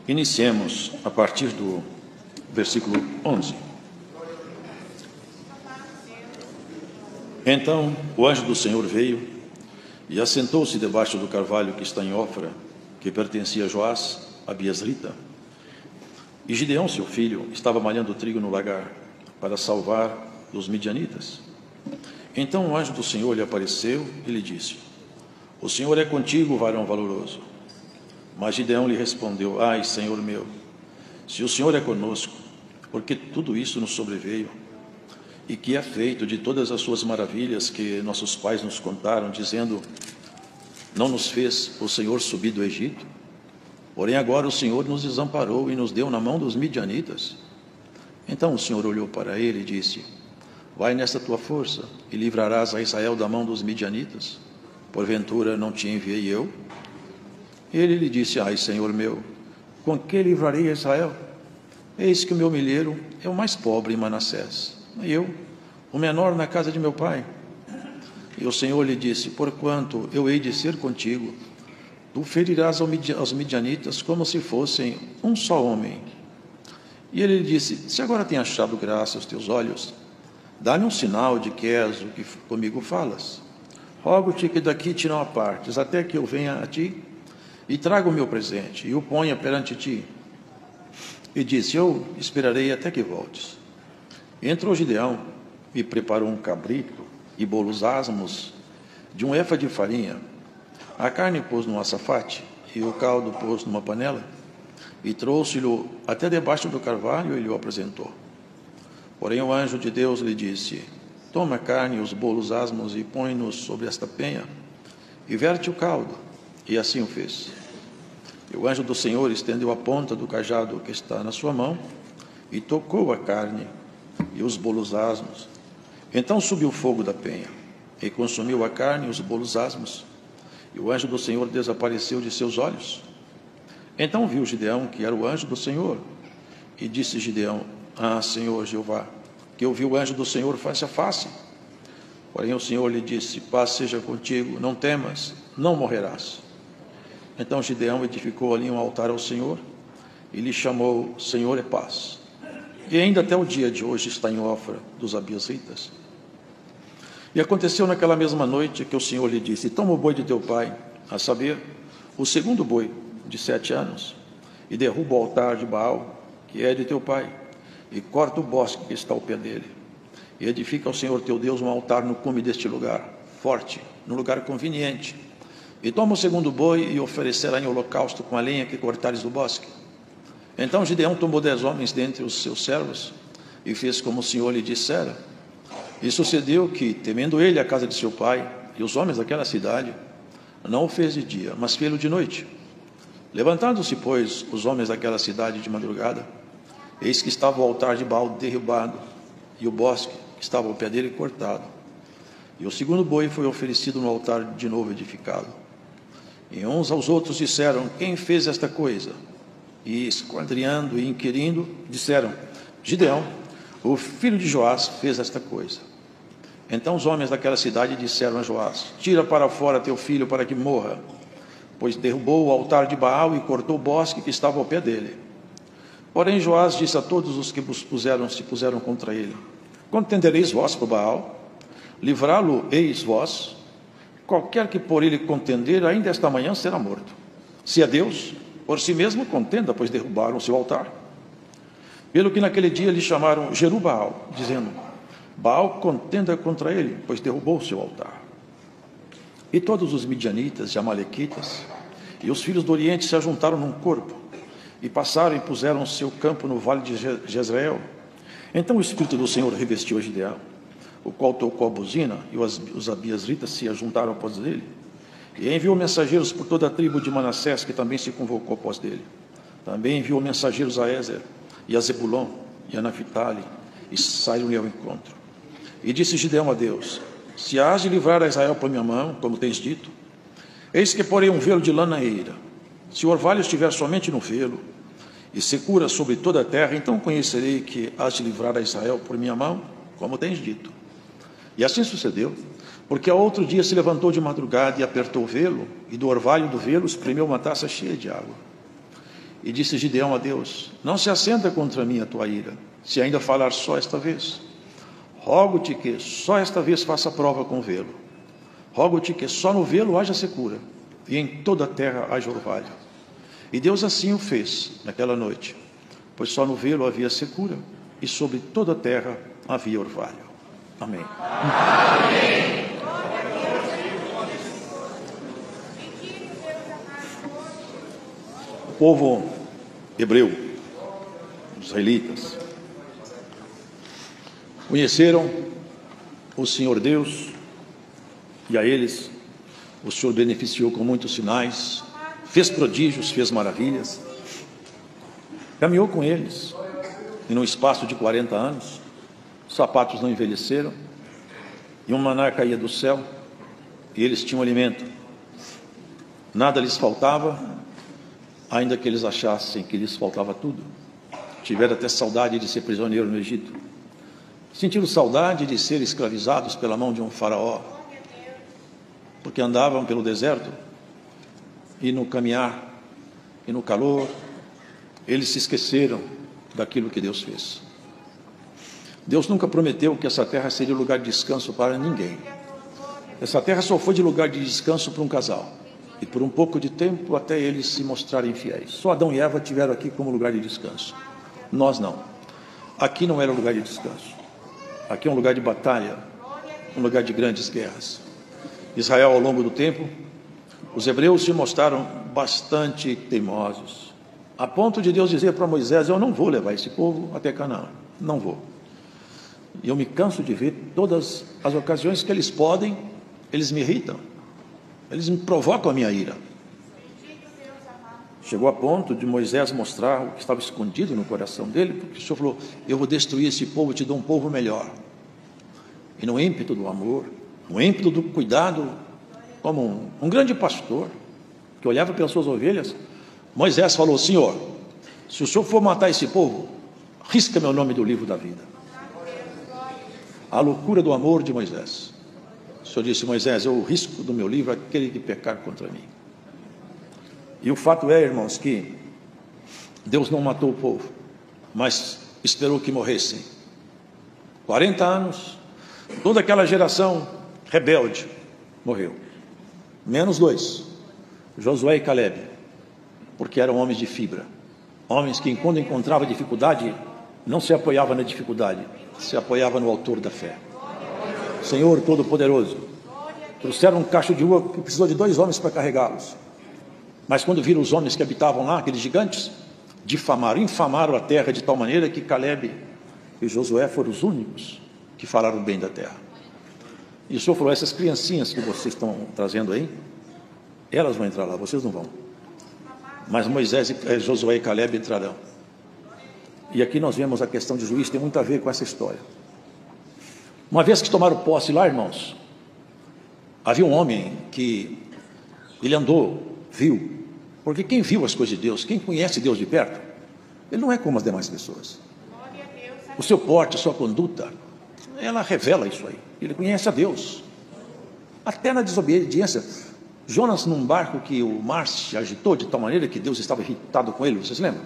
Iniciemos a partir do versículo 11. Então o anjo do Senhor veio e assentou-se debaixo do carvalho que está em Ofra, que pertencia a Joás, a Biasrita. E Gideão, seu filho, estava malhando trigo no lagar, para salvar os midianitas. Então o anjo do Senhor lhe apareceu e lhe disse: O Senhor é contigo, varão valoroso. Mas Gideão lhe respondeu: Ai, Senhor meu, se o Senhor é conosco, porque tudo isso nos sobreveio, e que é feito de todas as suas maravilhas que nossos pais nos contaram, dizendo: Não nos fez o Senhor subir do Egito? Porém agora o Senhor nos desamparou e nos deu na mão dos midianitas. Então o Senhor olhou para ele e disse: Vai nesta tua força e livrarás a Israel da mão dos midianitas. Porventura não te enviei eu? Ele lhe disse: Ai, Senhor meu, com que livrarei a Israel? Eis que o meu milheiro é o mais pobre em Manassés, e eu, o menor na casa de meu pai. E o Senhor lhe disse: Porquanto eu hei de ser contigo, tu ferirás aos midianitas como se fossem um só homem. E ele lhe disse: Se agora tem achado graça aos teus olhos, dá-me um sinal de que és o que comigo falas. Rogo-te que daqui te não apartes, até que eu venha a ti e traga o meu presente, e o ponha perante ti. E disse: Eu esperarei até que voltes. E entrou Gideão e preparou um cabrito e bolos asmos de um efa de farinha. A carne pôs num açafate, e o caldo pôs numa panela, e trouxe-lhe até debaixo do carvalho e lhe o apresentou. Porém o anjo de Deus lhe disse: Toma a carne e os bolos asmos e põe-nos sobre esta penha, e verte o caldo. E assim o fez. E o anjo do Senhor estendeu a ponta do cajado que está na sua mão, e tocou a carne e os bolos asmos. Então subiu o fogo da penha, e consumiu a carne e os bolos asmos, e o anjo do Senhor desapareceu de seus olhos. Então viu Gideão que era o anjo do Senhor, e disse Gideão: Ah, Senhor Jeová, que eu vi o anjo do Senhor face a face. Porém o Senhor lhe disse: Paz seja contigo, não temas, não morrerás. Então Gideão edificou ali um altar ao Senhor, e lhe chamou: Senhor é paz. E ainda até o dia de hoje está em Ofra dos Abiasritas. E aconteceu naquela mesma noite que o Senhor lhe disse: Toma o boi de teu pai, a saber, o segundo boi de 7 anos, e derruba o altar de Baal, que é de teu pai, e corta o bosque que está ao pé dele. E edifica ao Senhor teu Deus um altar no cume deste lugar, forte, no lugar conveniente. E toma o segundo boi e oferecerá em holocausto com a lenha que cortares do bosque. Então Gideão tomou 10 homens dentre os seus servos, e fez como o Senhor lhe dissera. E sucedeu que, temendo ele a casa de seu pai e os homens daquela cidade, não o fez de dia, mas fê-lo de noite. Levantando-se, pois, os homens daquela cidade de madrugada, eis que estava o altar de Baal derribado, e o bosque que estava ao pé dele cortado. E o segundo boi foi oferecido no altar de novo edificado. E uns aos outros disseram: Quem fez esta coisa? E esquadrinhando e inquirindo, disseram: Gideão, o filho de Joás, fez esta coisa. Então os homens daquela cidade disseram a Joás: Tira para fora teu filho para que morra, pois derrubou o altar de Baal e cortou o bosque que estava ao pé dele. Porém Joás disse a todos os que se puseram contra ele: Contendereis vós por Baal? Livrá-lo eis vós? Qualquer que por ele contender, ainda esta manhã será morto. Se é Deus, por si mesmo contenda, pois derrubaram o seu altar. Pelo que naquele dia lhe chamaram Jerubbaal, dizendo: Baal contenda contra ele, pois derrubou o seu altar. E todos os midianitas e amalequitas e os filhos do Oriente se ajuntaram num corpo, e passaram e puseram seu campo no vale de Jezreel. Então o Espírito do Senhor revestiu a Gideão, o qual tocou a buzina, e os abiasritas se ajuntaram após dele. E enviou mensageiros por toda a tribo de Manassés, que também se convocou após dele. Também enviou mensageiros a Ézer, e a Zebulon, e a Naphtali, e saíram-lhe ao encontro. E disse Gideão a Deus: Se hás de livrar a Israel por minha mão, como tens dito, eis que porei um velo de lã na eira. Se o orvalho estiver somente no velo, e secura sobre toda a terra, então conhecerei que hás de livrar a Israel por minha mão, como tens dito. E assim sucedeu, porque ao outro dia se levantou de madrugada e apertou o velo, e do orvalho do velo espremeu uma taça cheia de água. E disse Gideão a Deus: não se acenda contra mim a tua ira, se ainda falar só esta vez. Rogo-te que só esta vez faça prova com velo. Rogo-te que só no velo haja secura, e em toda a terra haja orvalho. E Deus assim o fez naquela noite, pois só no velo havia secura, e sobre toda a terra havia orvalho. Amém. Amém. O povo hebreu, os israelitas, conheceram o Senhor Deus, e a eles o Senhor beneficiou com muitos sinais, fez prodígios, fez maravilhas, caminhou com eles, e num espaço de 40 anos, os sapatos não envelheceram, e um maná caía do céu, e eles tinham alimento, nada lhes faltava, ainda que eles achassem que lhes faltava tudo. Tiveram até saudade de ser prisioneiro no Egito, sentiram saudade de ser escravizados pela mão de um faraó, porque andavam pelo deserto, e no caminhar, e no calor, eles se esqueceram daquilo que Deus fez. Deus nunca prometeu que essa terra seria lugar de descanso para ninguém. Essa terra só foi de lugar de descanso para um casal, e por um pouco de tempo até eles se mostrarem fiéis. Só Adão e Eva tiveram aqui como lugar de descanso. Nós não. Aqui não era lugar de descanso. Aqui é um lugar de batalha, um lugar de grandes guerras. Israel, ao longo do tempo, os hebreus se mostraram bastante teimosos, a ponto de Deus dizer para Moisés: eu não vou levar esse povo até Canaã, não vou. E eu me canso de ver todas as ocasiões que eles podem, eles me irritam, eles me provocam a minha ira. Chegou a ponto de Moisés mostrar o que estava escondido no coração dele, porque o Senhor falou: eu vou destruir esse povo, te dou um povo melhor. E no ímpeto do amor, no ímpeto do cuidado, como um grande pastor, que olhava pelas suas ovelhas, Moisés falou: Senhor, se o Senhor for matar esse povo, risca meu nome do livro da vida. A loucura do amor de Moisés. O Senhor disse: Moisés, eu risco do meu livro aquele que pecar contra mim. E o fato é, irmãos, que Deus não matou o povo, mas esperou que morressem. 40 anos, toda aquela geração rebelde morreu, menos 2, Josué e Calebe, porque eram homens de fibra, homens que, quando encontravam dificuldade, não se apoiavam na dificuldade, se apoiavam no autor da fé. Senhor Todo-Poderoso, trouxeram um cacho de uva que precisou de 2 homens para carregá-los, mas quando viram os homens que habitavam lá, aqueles gigantes, difamaram, infamaram a terra de tal maneira que Calebe e Josué foram os únicos que falaram bem da terra. E o Senhor falou: essas criancinhas que vocês estão trazendo aí, elas vão entrar lá, vocês não vão. Mas Moisés, Josué e Calebe entrarão. E aqui nós vemos a questão de juízo, tem muito a ver com essa história. Uma vez que tomaram posse lá, irmãos, havia um homem que ele andou, viu, porque quem viu as coisas de Deus, quem conhece Deus de perto, ele não é como as demais pessoas. O seu porte, a sua conduta, ela revela isso aí. Ele conhece a Deus. Até na desobediência, Jonas, num barco que o mar se agitou de tal maneira que Deus estava irritado com ele, vocês lembram?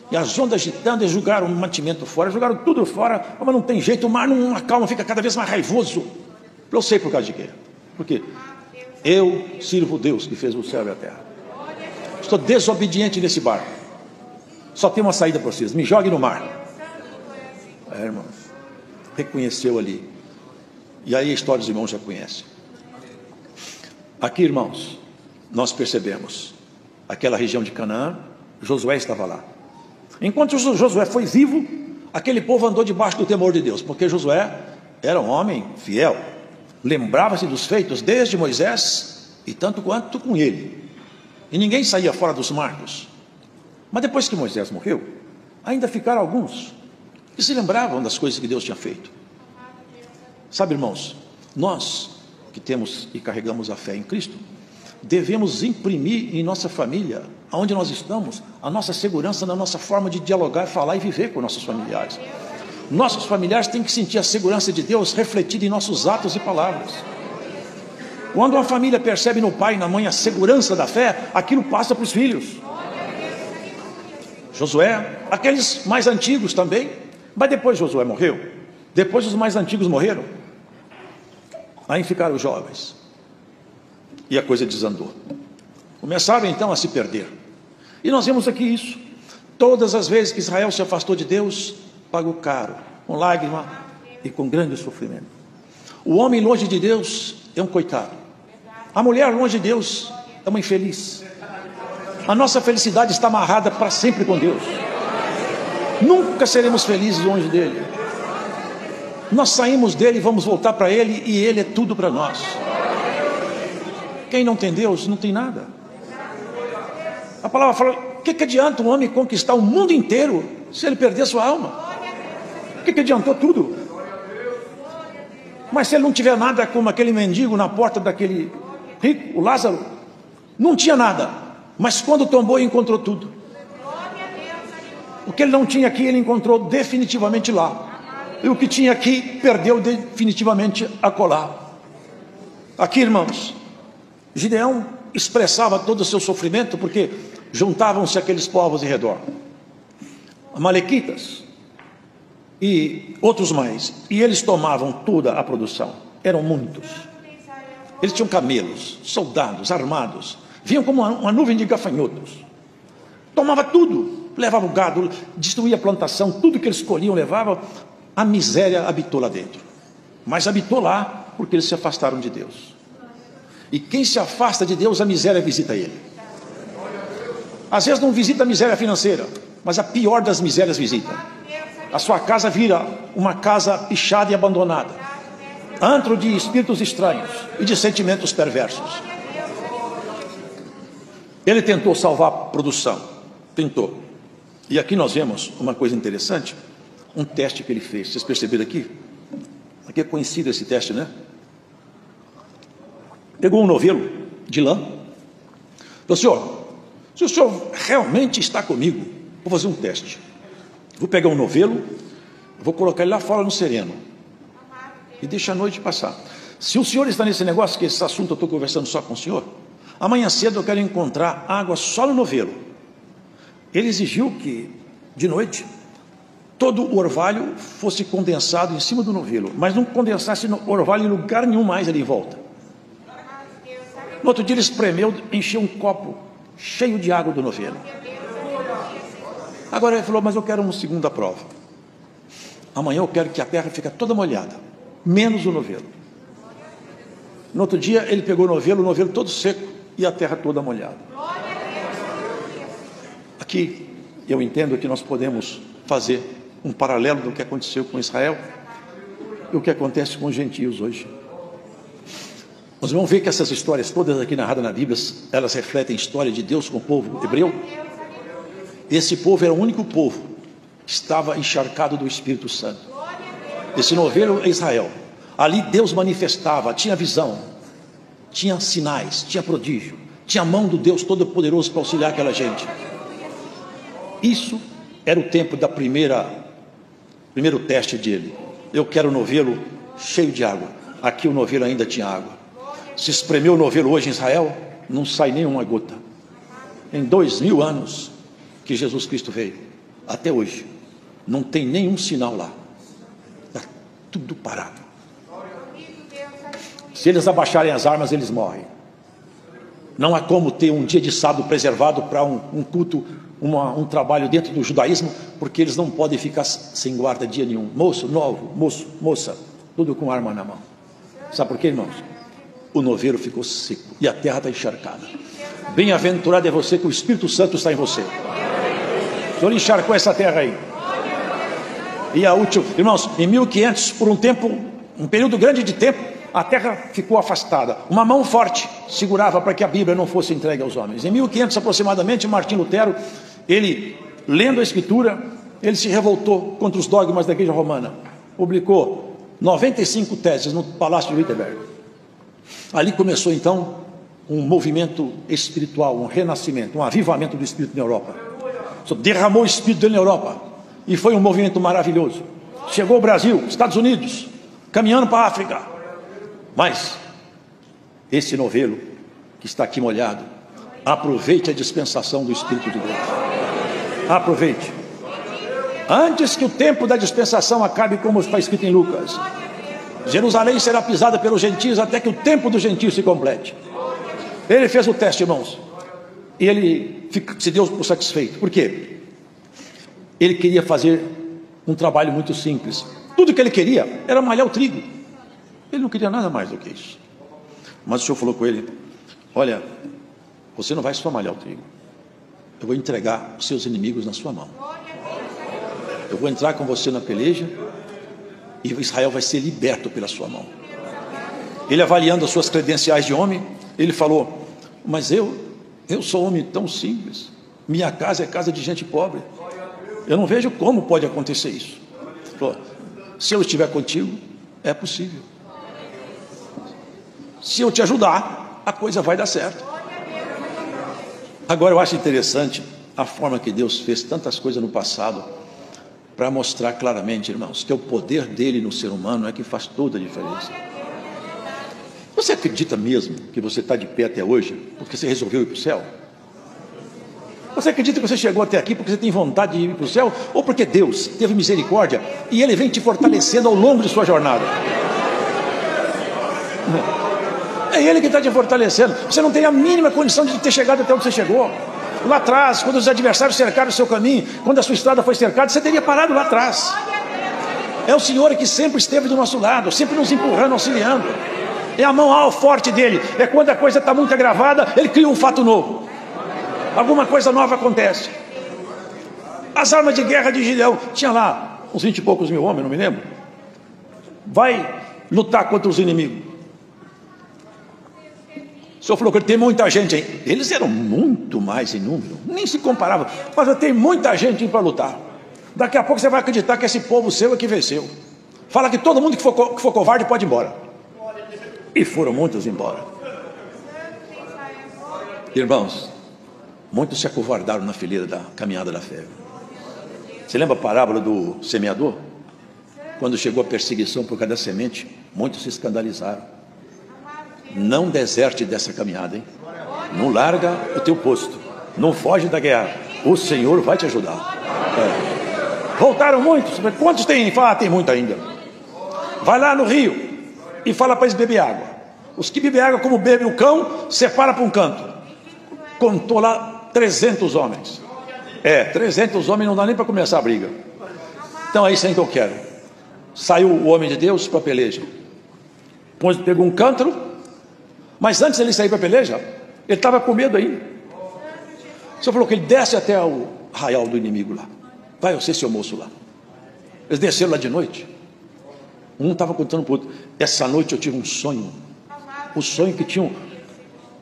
E as ondas agitando, eles jogaram o mantimento fora, jogaram tudo fora, mas não tem jeito, o mar não acalma, fica cada vez mais raivoso. Eu sei por causa de quê? Porque eu sirvo o Deus que fez o céu e a terra. Estou desobediente nesse barco. Só tem uma saída para vocês: me jogue no mar. Irmãos, reconheceu ali. E aí a história dos irmãos já conhecem. Aqui, irmãos, nós percebemos aquela região de Canaã, Josué estava lá. Enquanto Josué foi vivo, aquele povo andou debaixo do temor de Deus, porque Josué era um homem fiel, lembrava-se dos feitos desde Moisés e tanto quanto com ele, e ninguém saía fora dos marcos. Mas depois que Moisés morreu, ainda ficaram alguns que se lembravam das coisas que Deus tinha feito. Sabe, irmãos, nós que temos e carregamos a fé em Cristo, devemos imprimir em nossa família, aonde nós estamos, a nossa segurança na nossa forma de dialogar, falar e viver com nossos familiares. Nossos familiares têm que sentir a segurança de Deus refletida em nossos atos e palavras. Quando uma família percebe no pai e na mãe a segurança da fé, aquilo passa para os filhos. Josué, aqueles mais antigos também, mas depois Josué morreu, depois os mais antigos morreram, aí ficaram os jovens, e a coisa desandou, começaram então a se perder, e nós vemos aqui isso, todas as vezes que Israel se afastou de Deus, pagou caro, com lágrima e com grande sofrimento. O homem longe de Deus é um coitado, a mulher longe de Deus é uma infeliz. A nossa felicidade está amarrada para sempre com Deus. Nunca seremos felizes longe dele. Nós saímos dele e vamos voltar para ele, e ele é tudo para nós. Quem não tem Deus não tem nada. A palavra fala: o que adianta um homem conquistar o mundo inteiro se ele perder sua alma? O que adiantou tudo? Mas se ele não tiver nada, como aquele mendigo na porta daquele rico, o Lázaro, não tinha nada. Mas quando tombou, encontrou tudo. O que ele não tinha aqui, ele encontrou definitivamente lá. E o que tinha aqui, perdeu definitivamente acolá. Aqui, irmãos, Gideão expressava todo o seu sofrimento, porque juntavam-se aqueles povos em redor, amalequitas e outros mais, e eles tomavam toda a produção. Eram muitos. Eles tinham camelos, soldados armados, vinham como uma nuvem de gafanhotos, tomava tudo, levava o gado, destruía a plantação, tudo que eles colhiam levava. A miséria habitou lá dentro, mas habitou lá porque eles se afastaram de Deus. E quem se afasta de Deus, a miséria visita ele. Às vezes não visita a miséria financeira, mas a pior das misérias visita. A sua casa vira uma casa pichada e abandonada, antro de espíritos estranhos e de sentimentos perversos. Ele tentou salvar a produção, tentou. E aqui nós vemos uma coisa interessante, um teste que ele fez. Vocês perceberam aqui? Aqui é conhecido esse teste, né? Pegou um novelo de lã. Falou: senhor, se o senhor realmente está comigo, vou fazer um teste. Vou pegar um novelo, vou colocar ele lá fora no sereno e deixa a noite passar. Se o senhor está nesse negócio, que esse assunto eu estou conversando só com o senhor, amanhã cedo eu quero encontrar água só no novelo. Ele exigiu que, de noite, todo o orvalho fosse condensado em cima do novelo, mas não condensasse no orvalho em lugar nenhum mais ali em volta. No outro dia ele espremeu, encheu um copo cheio de água do novelo. Agora ele falou: mas eu quero uma segunda prova. Amanhã eu quero que a terra fique toda molhada, menos o novelo. No outro dia ele pegou o novelo todo seco e a terra toda molhada. Aqui eu entendo que nós podemos fazer um paralelo do que aconteceu com Israel e o que acontece com os gentios hoje. Nós vamos ver que essas histórias todas aqui narradas na Bíblia, elas refletem a história de Deus com o povo hebreu. Esse povo era o único povo que estava encharcado do Espírito Santo. Esse novelo é Israel. Ali Deus manifestava, tinha visão, tinha sinais, tinha prodígio, tinha a mão do Deus Todo-Poderoso para auxiliar aquela gente. Isso era o tempo da primeiro teste dele. Eu quero o novelo cheio de água. Aqui o novelo ainda tinha água. Se espremeu o novelo hoje em Israel, não sai nenhuma gota. Em 2000 anos que Jesus Cristo veio, até hoje, não tem nenhum sinal lá. Está tudo parado. Se eles abaixarem as armas, eles morrem. Não há como ter um dia de sábado preservado para um culto, um trabalho dentro do judaísmo, porque eles não podem ficar sem guarda dia nenhum. Moço novo, moça, tudo com arma na mão. Sabe por quê, irmãos? O novelo ficou seco e a terra está encharcada. Bem-aventurado é você que o Espírito Santo está em você. O Senhor encharcou essa terra aí. E a última, irmãos, em 1500, por um período grande de tempo, a terra ficou afastada. Uma mão forte segurava para que a Bíblia não fosse entregue aos homens. Em 1500 aproximadamente, Martim Lutero, ele, lendo a Escritura, ele se revoltou contra os dogmas da Igreja Romana. Publicou 95 teses no Palácio de Wittenberg. Ali começou então um movimento espiritual, um renascimento, um avivamento do Espírito na Europa. Derramou o Espírito dele na Europa e foi um movimento maravilhoso. Chegou ao Brasil, Estados Unidos, caminhando para a África. Mas esse novelo que está aqui molhado, aproveite a dispensação do Espírito de Deus. Aproveite. Antes que o tempo da dispensação acabe, como está escrito em Lucas, Jerusalém será pisada pelos gentios até que o tempo dos gentios se complete. Ele fez o teste, irmãos, e ele se deu por satisfeito. Por quê? Ele queria fazer um trabalho muito simples. Tudo que ele queria era malhar o trigo. Ele não queria nada mais do que isso. Mas o Senhor falou com ele: olha, você não vai só malhar o trigo, eu vou entregar os seus inimigos na sua mão. Eu vou entrar com você na peleja e Israel vai ser liberto pela sua mão. Ele, avaliando as suas credenciais de homem, ele falou: mas eu sou um homem tão simples, minha casa é casa de gente pobre, eu não vejo como pode acontecer isso. Ele falou: se eu estiver contigo, é possível. Se eu te ajudar, a coisa vai dar certo. Agora, eu acho interessante a forma que Deus fez tantas coisas no passado, para mostrar claramente, irmãos, que é o poder dele no ser humano é que faz toda a diferença. Você acredita mesmo que você está de pé até hoje porque você resolveu ir para o céu? Você acredita que você chegou até aqui porque você tem vontade de ir para o céu, ou porque Deus teve misericórdia e Ele vem te fortalecendo ao longo de sua jornada? É Ele que está te fortalecendo. Você não tem a mínima condição de ter chegado até onde você chegou. Lá atrás, quando os adversários cercaram o seu caminho, quando a sua estrada foi cercada, você teria parado lá atrás. É o Senhor que sempre esteve do nosso lado, sempre nos empurrando, auxiliando. É a mão forte dele. É quando a coisa está muito agravada, ele cria um fato novo. Alguma coisa nova acontece. As armas de guerra de Gideão, tinha lá uns 20 e poucos mil homens, não me lembro. Vai lutar contra os inimigos. O Senhor falou que tem muita gente aí. Eles eram muito mais em número, nem se comparavam. Mas eu tenho muita gente para lutar. Daqui a pouco você vai acreditar que esse povo seu é que venceu. Fala que todo mundo que for covarde pode ir embora. E foram muitos embora. Irmãos, muitos se acovardaram na fileira da caminhada da fé. Você lembra a parábola do semeador? Quando chegou a perseguição por causa da semente, muitos se escandalizaram. Não deserte dessa caminhada, hein? Não larga o teu posto, não foge da guerra, o Senhor vai te ajudar. Voltaram muitos. Quantos tem? Fala, tem muito ainda. Vai lá no rio e fala para eles beber água. Os que bebem água como bebe o cão, separa para um canto. Contou lá 300 homens. 300 homens não dá nem para começar a briga. Então é isso aí que eu quero. Saiu o homem de Deus para a peleja, pegou um cântaro. Mas antes de ele sair para a peleja, ele estava com medo ainda. O Senhor falou que ele desce até o arraial do inimigo lá. Vai você, seu moço, lá. Eles desceram lá de noite. Um estava contando para o outro: essa noite eu tive um sonho. O sonho que tinha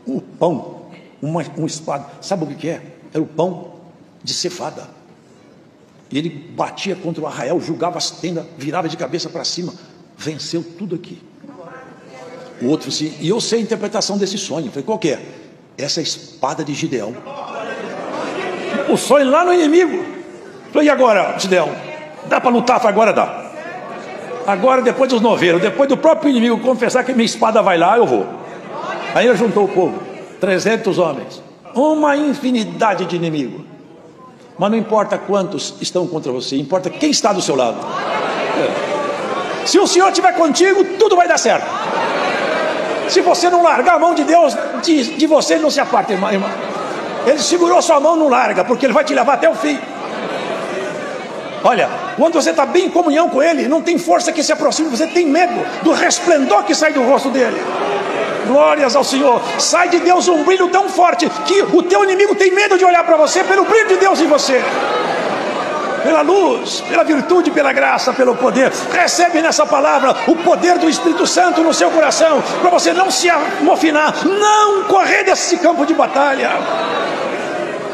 um pão, uma espada. Sabe o que é? Era o pão de cevada. E ele batia contra o arraial, julgava as tendas, virava de cabeça para cima. Venceu tudo aqui. O outro assim, e eu sei a interpretação desse sonho. Eu falei: qual que é? Essa é a espada de Gideão. O sonho lá no inimigo. Eu falei: e agora, Gideão? Dá para lutar? Falei: agora dá. Agora, depois dos noveiros, depois do próprio inimigo confessar que minha espada vai lá, eu vou. Aí ele juntou o povo, 300 homens, uma infinidade de inimigos. Mas não importa quantos estão contra você, importa quem está do seu lado. Se o Senhor estiver contigo, tudo vai dar certo. Se você não largar a mão de Deus de você, ele não se aparta, irmão. Ele segurou sua mão, não larga, porque ele vai te levar até o fim. Olha, quando você está bem em comunhão com ele, não tem força que se aproxime, você tem medo do resplendor que sai do rosto dele. Glórias ao Senhor. Sai de Deus um brilho tão forte que o teu inimigo tem medo de olhar para você pelo brilho de Deus em você. Pela luz, pela virtude, pela graça, pelo poder. Recebe nessa palavra o poder do Espírito Santo no seu coração, para você não se amofinar, não correr desse campo de batalha.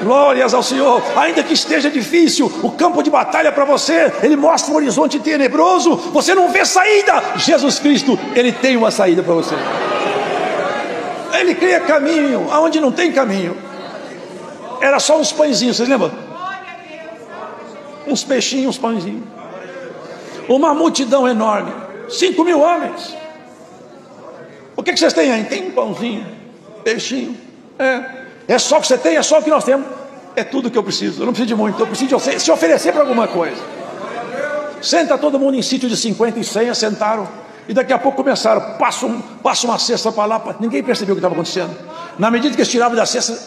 Glórias ao Senhor. Ainda que esteja difícil, o campo de batalha para você, ele mostra um horizonte tenebroso, você não vê saída. Jesus Cristo, ele tem uma saída para você. Ele cria caminho aonde não tem caminho. Era só uns pãezinhos, vocês lembram? Uns peixinhos, uns pãezinhos. Uma multidão enorme, 5.000 homens. O que vocês têm aí? Tem um pãozinho, peixinho. É só o que você tem, é só o que nós temos. É tudo que eu preciso. Eu não preciso de muito, eu preciso de se oferecer para alguma coisa. Senta todo mundo em sítio de 50 e 100, sentaram. E daqui a pouco começaram, passa uma cesta para lá, ninguém percebeu o que estava acontecendo. Na medida que eles tiravam da cesta,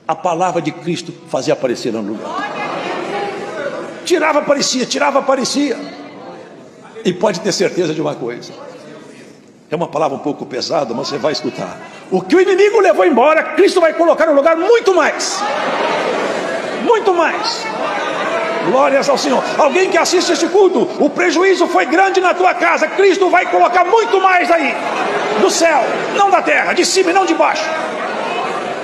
a palavra de Cristo fazia aparecer no lugar. Tirava, aparecia. E pode ter certeza de uma coisa. É uma palavra um pouco pesada, mas você vai escutar. O que o inimigo levou embora, Cristo vai colocar no lugar muito mais. Muito mais. Glórias ao Senhor. Alguém que assiste este culto, o prejuízo foi grande na tua casa, Cristo vai colocar muito mais aí, do céu, não da terra, de cima e não de baixo.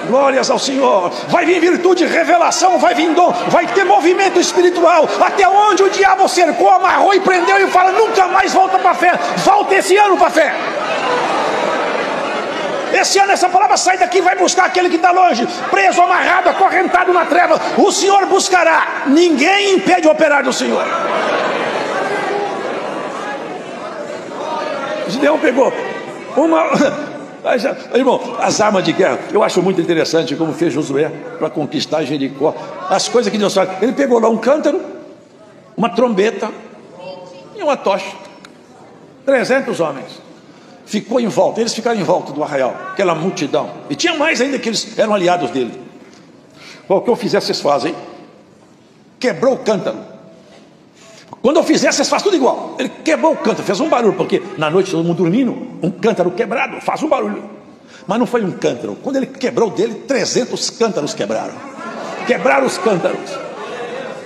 Glórias ao Senhor. Vai vir virtude, revelação, vai vir dom, vai ter movimento espiritual, até onde o diabo cercou, amarrou e prendeu e fala, nunca mais volta para a fé. Volta esse ano para a fé. Esse ano essa palavra sai daqui e vai buscar aquele que está longe, preso, amarrado, acorrentado na treva. O Senhor buscará. Ninguém impede o operar do Senhor. Gideão pegou uma... Irmão, as armas de guerra, eu acho muito interessante como fez Josué para conquistar Jericó. As coisas que Deus faz. Ele pegou lá um cântaro, uma trombeta e uma tocha. 300 homens. Ficou em volta, eles ficaram em volta do arraial, aquela multidão. E tinha mais ainda que eles eram aliados dele. O que eu fizer, vocês fazem. Quebrou o cântaro. Quando eu fizer, vocês fazem tudo igual. Ele quebrou o cântaro, fez um barulho, porque na noite todo mundo dormindo, um cântaro quebrado faz um barulho. Mas não foi um cântaro. Quando ele quebrou dele, 300 cântaros quebraram. Quebraram os cântaros.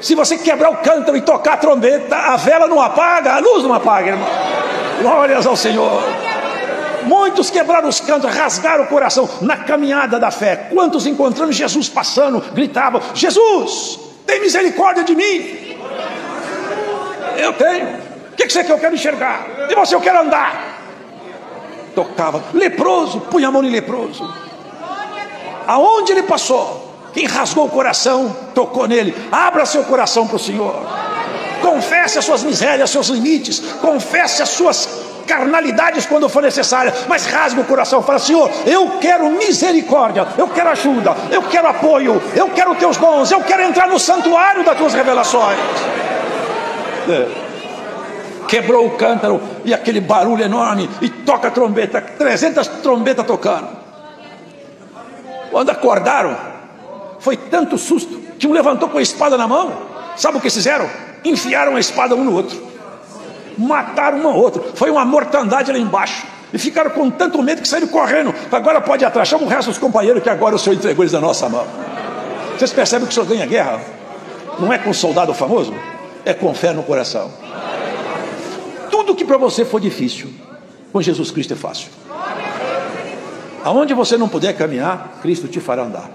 Se você quebrar o cântaro e tocar a trombeta, a vela não apaga, a luz não apaga, irmão. Glórias ao Senhor. Muitos quebraram os cântaros, rasgaram o coração na caminhada da fé. Quantos encontrando Jesus passando, gritavam, Jesus, tem misericórdia de mim. Eu tenho. O que você quer? Eu quero enxergar. De você eu quero andar. Tocava, leproso, punha a mão em leproso. Aonde ele passou, quem rasgou o coração, tocou nele. Abra seu coração para o Senhor. Confesse as suas misérias, seus limites. Confesse as suas carnalidades quando for necessária, mas rasgue o coração, fala, Senhor, eu quero misericórdia, eu quero ajuda, eu quero apoio, eu quero teus dons, eu quero entrar no santuário das tuas revelações. Quebrou o cântaro e aquele barulho enorme, e toca a trombeta, 300 trombetas tocando. Quando acordaram, foi tanto susto que um levantou com a espada na mão. Sabe o que fizeram? Enfiaram a espada um no outro, mataram um ao outro. Foi uma mortandade lá embaixo. E ficaram com tanto medo que saíram correndo. Agora pode ir atrás, chama o resto dos companheiros, que agora o Senhor entregou eles na nossa mão. Vocês percebem que o Senhor ganha guerra? Não é com um soldado famoso, é com fé no coração. Tudo que para você for difícil, com Jesus Cristo é fácil. Aonde você não puder caminhar, Cristo te fará andar.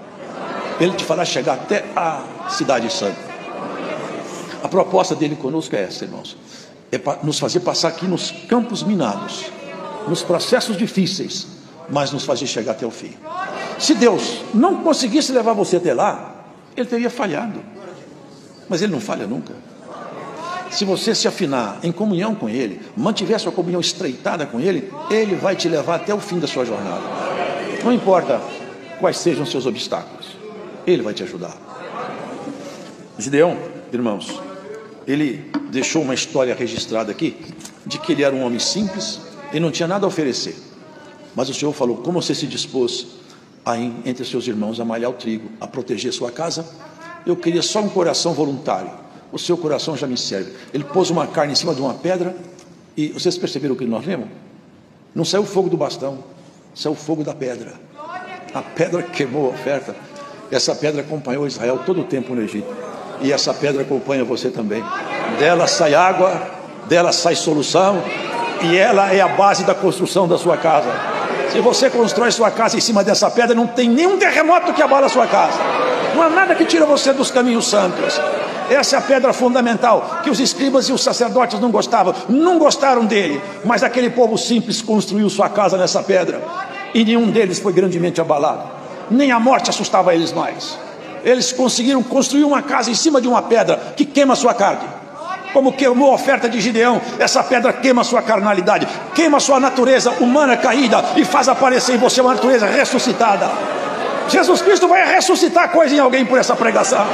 Ele te fará chegar até a cidade santa. A proposta dele conosco é essa, irmãos. É para nos fazer passar aqui nos campos minados, nos processos difíceis, mas nos fazer chegar até o fim. Se Deus não conseguisse levar você até lá, Ele teria falhado. Mas Ele não falha nunca. Se você se afinar em comunhão com Ele, mantiver sua comunhão estreitada com Ele, Ele vai te levar até o fim da sua jornada. Não importa quais sejam os seus obstáculos, Ele vai te ajudar. Gideão, irmãos, ele deixou uma história registrada aqui, de que ele era um homem simples e não tinha nada a oferecer. Mas o Senhor falou, como você se dispôs a ir entre seus irmãos a malhar o trigo, a proteger sua casa? Eu queria só um coração voluntário. O seu coração já me serve. Ele pôs uma carne em cima de uma pedra. E vocês perceberam o que nós lemos? Não saiu o fogo do bastão, saiu o fogo da pedra. A pedra queimou a oferta. Essa pedra acompanhou Israel todo o tempo no Egito. E essa pedra acompanha você também. Dela sai água, dela sai solução, e ela é a base da construção da sua casa. Se você constrói sua casa em cima dessa pedra, não tem nenhum terremoto que abala a sua casa. Não há nada que tira você dos caminhos santos. Essa é a pedra fundamental, que os escribas e os sacerdotes não gostavam. Não gostaram dele, mas aquele povo simples construiu sua casa nessa pedra. E nenhum deles foi grandemente abalado. Nem a morte assustava eles mais. Eles conseguiram construir uma casa em cima de uma pedra que queima a sua carne. Como queimou a oferta de Gideão, essa pedra queima a sua carnalidade, queima a sua natureza humana caída e faz aparecer em você uma natureza ressuscitada. Jesus Cristo vai ressuscitar coisa em alguém por essa pregação.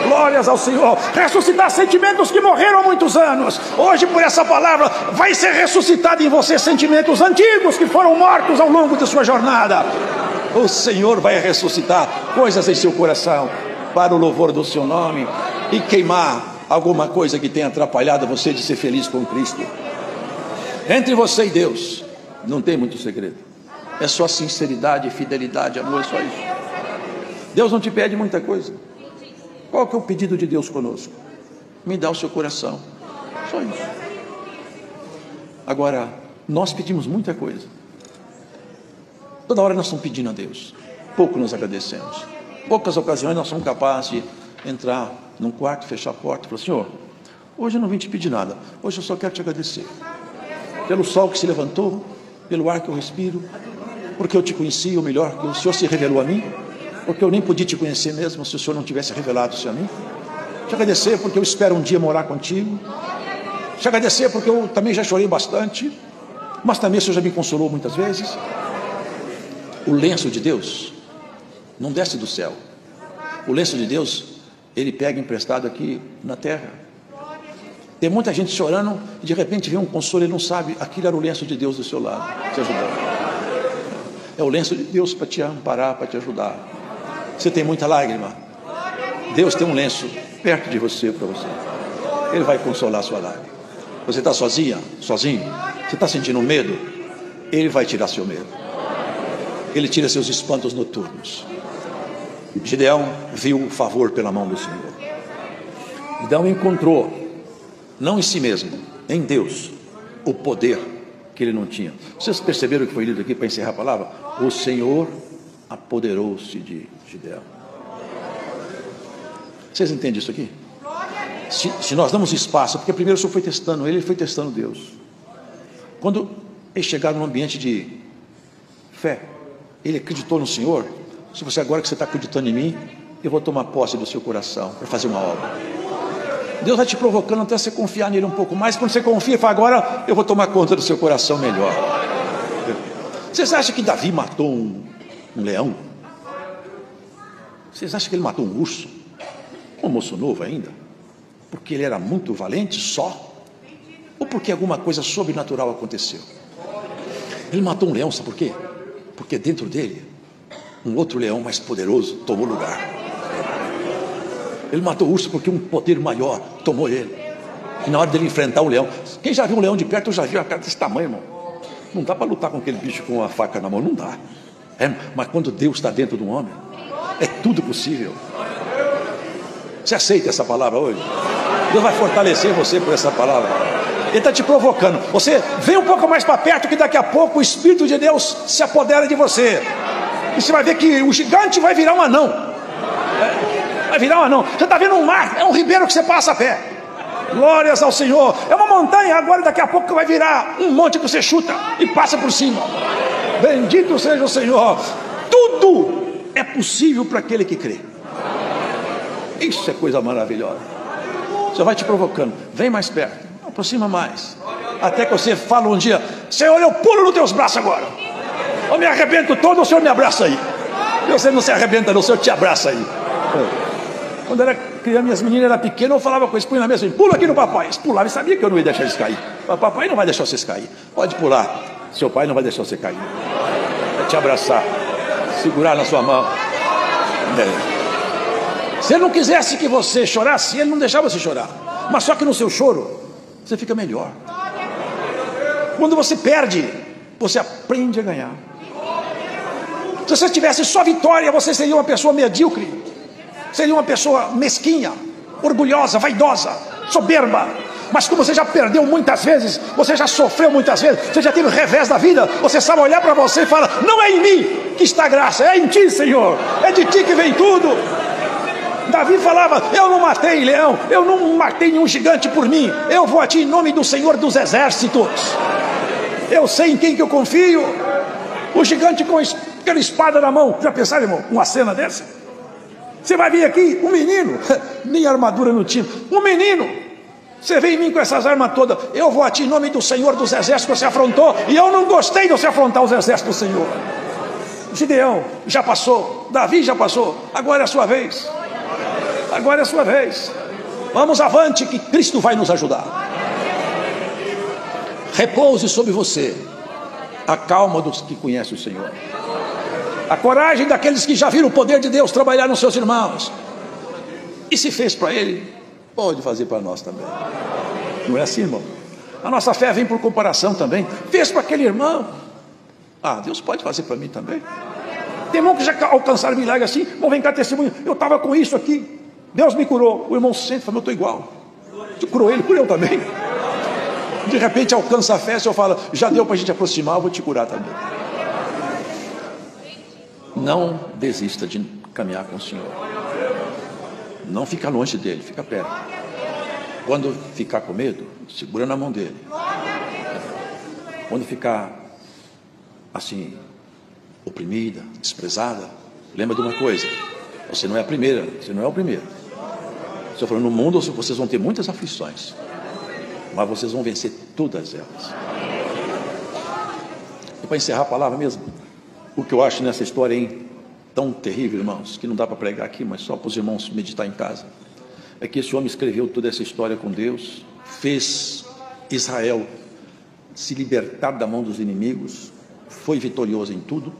Glórias ao Senhor. Ressuscitar sentimentos que morreram há muitos anos. Hoje, por essa palavra, vai ser ressuscitado em você sentimentos antigos que foram mortos ao longo de sua jornada. O Senhor vai ressuscitar coisas em seu coração para o louvor do seu nome e queimar alguma coisa que tenha atrapalhado você de ser feliz com Cristo. Entre você e Deus não tem muito segredo. É só sinceridade, fidelidade, amor, é só isso. Deus não te pede muita coisa. Qual que é o pedido de Deus conosco? Me dá o seu coração. Só isso. Agora, nós pedimos muita coisa. Toda hora nós estamos pedindo a Deus. Pouco nos agradecemos. Poucas ocasiões nós somos capazes de entrar num quarto, fechar a porta e falar: Senhor, hoje eu não vim te pedir nada. Hoje eu só quero te agradecer. Pelo sol que se levantou, pelo ar que eu respiro, porque eu te conheci, ou melhor, que o Senhor se revelou a mim, porque eu nem podia te conhecer mesmo se o Senhor não tivesse revelado-se a mim. Te agradecer porque eu espero um dia morar contigo. Te agradecer porque eu também já chorei bastante, mas também o Senhor já me consolou muitas vezes. O lenço de Deus não desce do céu. O lenço de Deus, ele pega emprestado aqui na terra. Tem muita gente chorando e de repente vem um consolo e não sabe, aquilo era o lenço de Deus do seu lado, te ajudando. É o lenço de Deus para te amparar, para te ajudar. Você tem muita lágrima, Deus tem um lenço perto de você para você. Ele vai consolar a sua lágrima. Você está sozinha, sozinho, você está sentindo medo, Ele vai tirar seu medo. Ele tira seus espantos noturnos. Gideão viu o favor pela mão do Senhor. Gideão encontrou, não em si mesmo, em Deus, o poder que ele não tinha. Vocês perceberam o que foi lido aqui para encerrar a palavra? O Senhor apoderou-se de Gideão. Vocês entendem isso aqui? Se nós damos espaço, porque primeiro o Senhor foi testando ele foi testando Deus. Quando eles chegaram num ambiente de fé, ele acreditou no Senhor. Se você agora que você está acreditando em mim, eu vou tomar posse do seu coração para fazer uma obra. Deus vai te provocando até você confiar nele um pouco mais. Quando você confia, fala: agora eu vou tomar conta do seu coração melhor. Vocês acham que Davi matou um leão? Vocês acham que ele matou um urso? Um moço novo ainda? Porque ele era muito valente só? Ou porque alguma coisa sobrenatural aconteceu? Ele matou um leão, sabe por quê? Porque dentro dele um outro leão mais poderoso tomou lugar. Ele matou o urso porque um poder maior tomou ele. E na hora dele enfrentar o leão, quem já viu um leão de perto, eu já vi uma cara desse tamanho, irmão. Não dá para lutar com aquele bicho com a faca na mão, não dá. Mas quando Deus está dentro de um homem, é tudo possível. Você aceita essa palavra hoje? Deus vai fortalecer você por essa palavra. Ele está te provocando. Você vem um pouco mais para perto, que daqui a pouco o Espírito de Deus se apodera de você. E você vai ver que o gigante vai virar um anão. Vai virar um anão. Você está vendo um mar, é um ribeiro que você passa a pé. Glórias ao Senhor. É uma montanha, agora daqui a pouco vai virar um monte que você chuta e passa por cima. Bendito seja o Senhor. Tudo é possível para aquele que crê. Isso é coisa maravilhosa. Você vai te provocando. Vem mais perto, aproxima mais, até que você fala um dia: Senhor, eu pulo nos teus braços agora. Eu me arrebento todo, o Senhor me abraça aí. Você não se arrebenta não, o Senhor te abraça aí. Quando era criança, minhas meninas eram pequenas, eu falava com eles: põe na mesa, pula aqui no papai. Eles pulavam e sabia que eu não ia deixar eles cair. Mas papai não vai deixar vocês cair. Pode pular, seu pai não vai deixar você cair. Vai te abraçar, segurar na sua mão. Se ele não quisesse que você chorasse, ele não deixava você chorar. Mas só que no seu choro, você fica melhor. Quando você perde, você aprende a ganhar. Se você tivesse só vitória, você seria uma pessoa medíocre. Seria uma pessoa mesquinha, orgulhosa, vaidosa, soberba. Mas como você já perdeu muitas vezes, você já sofreu muitas vezes, você já teve o revés da vida, você sabe olhar para você e falar: não é em mim que está a graça, é em ti, Senhor. É de ti que vem tudo. Davi falava: eu não matei leão, eu não matei nenhum gigante por mim, eu vou a ti em nome do Senhor dos exércitos. Eu sei em quem que eu confio. O gigante com aquela espada na mão. Já pensaram, irmão, uma cena dessa? Você vai vir aqui, um menino, nem armadura não tinha, um menino, você vem em mim com essas armas todas: eu vou a ti em nome do Senhor dos exércitos que você afrontou, e eu não gostei de você afrontar os exércitos do Senhor. Gideão já passou, Davi já passou, agora é a sua vez. Agora é a sua vez. Vamos avante, que Cristo vai nos ajudar. Repouse sobre você a calma dos que conhecem o Senhor, a coragem daqueles que já viram o poder de Deus trabalhar nos seus irmãos. E se fez para ele, pode fazer para nós também. Não é assim, irmão? A nossa fé vem por comparação também. Fez para aquele irmão, Deus pode fazer para mim também. Tem irmão que já alcançaram milagre assim. Vão vem cá testemunho, eu estava com isso aqui, Deus me curou. O irmão sente e fala, eu estou igual. Tu curou ele, curou eu também. De repente alcança a fé, o Senhor fala, já deu para a gente aproximar, eu vou te curar também. Não desista de caminhar com o Senhor. Não fica longe dele, fica perto. Quando ficar com medo, segura na mão dele. Quando ficar assim, oprimida, desprezada, lembra de uma coisa, você não é a primeira, você não é o primeiro. O Senhor falou, no mundo vocês vão ter muitas aflições, mas vocês vão vencer todas elas. E para encerrar a palavra mesmo, o que eu acho nessa história, hein, tão terrível, irmãos, que não dá para pregar aqui, mas só para os irmãos meditar em casa, é que esse homem escreveu toda essa história com Deus, fez Israel se libertar da mão dos inimigos, foi vitorioso em tudo.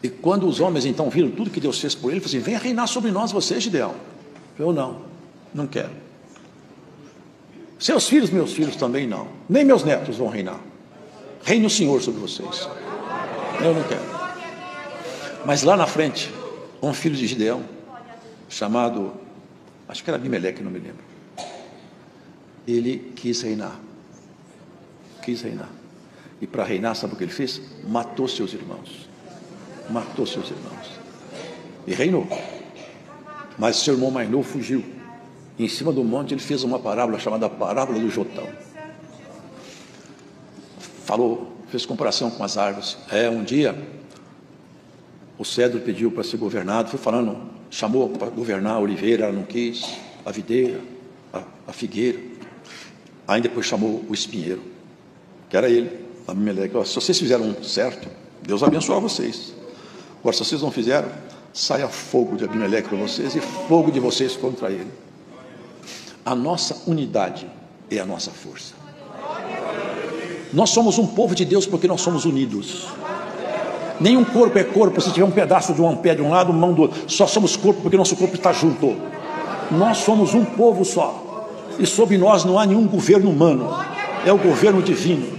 E quando os homens então viram tudo que Deus fez por ele, falaram assim, venha reinar sobre nós você, Gideão. Eu não quero. Seus filhos, meus filhos também não, nem meus netos vão reinar. Reine o Senhor sobre vocês. Eu não quero. Mas lá na frente, um filho de Gideão, chamado, acho que era Abimeleque, não me lembro, ele quis reinar. E para reinar, sabe o que ele fez? Matou seus irmãos. E reinou. Mas seu irmão mais novo fugiu. E em cima do monte ele fez uma parábola chamada parábola do Jotão. Fez comparação com as árvores. Um dia o cedro pediu para ser governado, foi falando, chamou para governar a oliveira, ela não quis, a videira, a figueira. Aí depois chamou o espinheiro, que era ele, Abimeleque. Se vocês fizeram certo, Deus abençoa vocês. Agora, se vocês não fizeram, saia fogo de Abimeleque para vocês e fogo de vocês contra ele. A nossa unidade é a nossa força. Nós somos um povo de Deus porque nós somos unidos. Nenhum corpo é corpo se tiver um pedaço de um pé de um lado, mão do outro. Só somos corpo porque nosso corpo está junto. Nós somos um povo só. E sob nós não há nenhum governo humano. É o governo divino.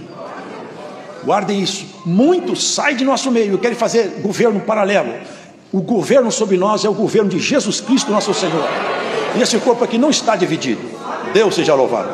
Guardem isso. Muitos saem de nosso meio e querem fazer governo paralelo. O governo sobre nós é o governo de Jesus Cristo, nosso Senhor. E esse corpo aqui não está dividido. Deus seja louvado.